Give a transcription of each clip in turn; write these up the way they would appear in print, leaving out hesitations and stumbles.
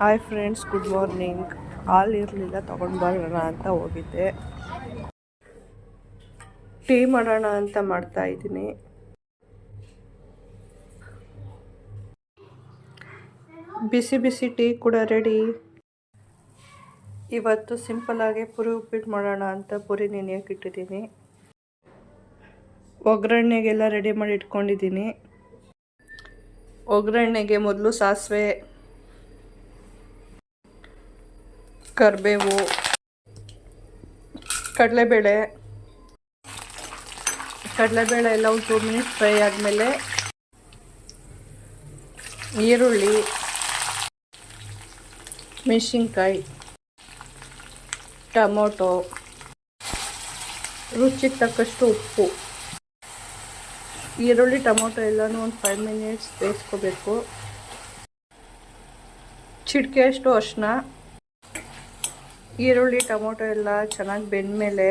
Hi friends, good morning. ಹಾಲು ಇರಲಿಲ್ಲ, ತೊಗೊಂಡು ಬರೋಣ ಅಂತ ಹೋಗಿದ್ದೆ. ಟೀ ಮಾಡೋಣ ಅಂತ ಮಾಡ್ತಾ ಇದ್ದೀನಿ. ಬಿಸಿ ಬಿಸಿ ಟೀ ಕೂಡ ರೆಡಿ. ಇವತ್ತು ಸಿಂಪಲ್ಲಾಗಿ ಪುರಿ ಉಪ್ಪಿಟ್ಟು ಮಾಡೋಣ ಅಂತ ಪುರಿ ನೆನೆಯೋಕೆ ಇಟ್ಟಿದ್ದೀನಿ. ಒಗ್ಗರಣೆಗೆಲ್ಲ ರೆಡಿ ಮಾಡಿ ಇಟ್ಕೊಂಡಿದ್ದೀನಿ. ಒಗ್ಗರಣೆಗೆ ಮೊದಲು ಸಾಸಿವೆ, ಕರಿಬೇವು, ಕಡಲೆಬೇಳೆ ಎಲ್ಲ ಒಂದು 2 ಮಿನಿಟ್ಸ್ ಫ್ರೈ ಆದಮೇಲೆ ಈರುಳ್ಳಿ, ಮೆಣಸಿನ್ಕಾಯಿ, ಟೊಮೊಟೊ, ರುಚಿಗೆ ತಕ್ಕಷ್ಟು ಉಪ್ಪು. ಈರುಳ್ಳಿ ಟೊಮೊಟೊ ಎಲ್ಲನೂ ಒಂದು 5 ಮಿನಿಟ್ಸ್ ಬೇಯಿಸ್ಕೋಬೇಕು. ಚಿಟಿಕೆಯಷ್ಟು ಅರಿಶಿನ. ಈರುಳ್ಳಿ ಟೊಮೊಟೊ ಎಲ್ಲ ಚೆನ್ನಾಗಿ ಬೆಂದಮೇಲೆ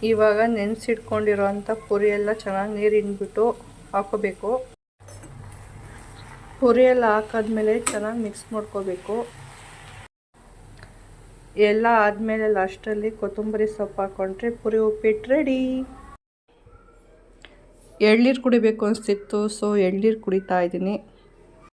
ಇವಾಗ ನೆನೆಸಿಟ್ಕೊಂಡಿರೋಂಥ ಪುರಿ ಎಲ್ಲ ಚೆನ್ನಾಗಿ ನೀರು ಹಿಂಡ್ಬಿಟ್ಟು ಹಾಕೋಬೇಕು. ಪುರಿ ಎಲ್ಲ ಹಾಕಾದ್ಮೇಲೆ ಚೆನ್ನಾಗಿ ಮಿಕ್ಸ್ ಮಾಡ್ಕೋಬೇಕು. ಎಲ್ಲ ಆದಮೇಲೆ ಲಾಸ್ಟಲ್ಲಿ ಕೊತ್ತಂಬರಿ ಸೊಪ್ಪು ಹಾಕ್ಕೊಂಡ್ರೆ ಪುರಿ ಉಪ್ಪಿಟ್ಟು ರೆಡಿ. ಎಳ್ನೀರು ಕುಡಿಬೇಕು ಅನಿಸ್ತಿತ್ತು, ಸೊ ಎಳ್ನೀರು ಕುಡಿತಾ ಇದ್ದೀನಿ.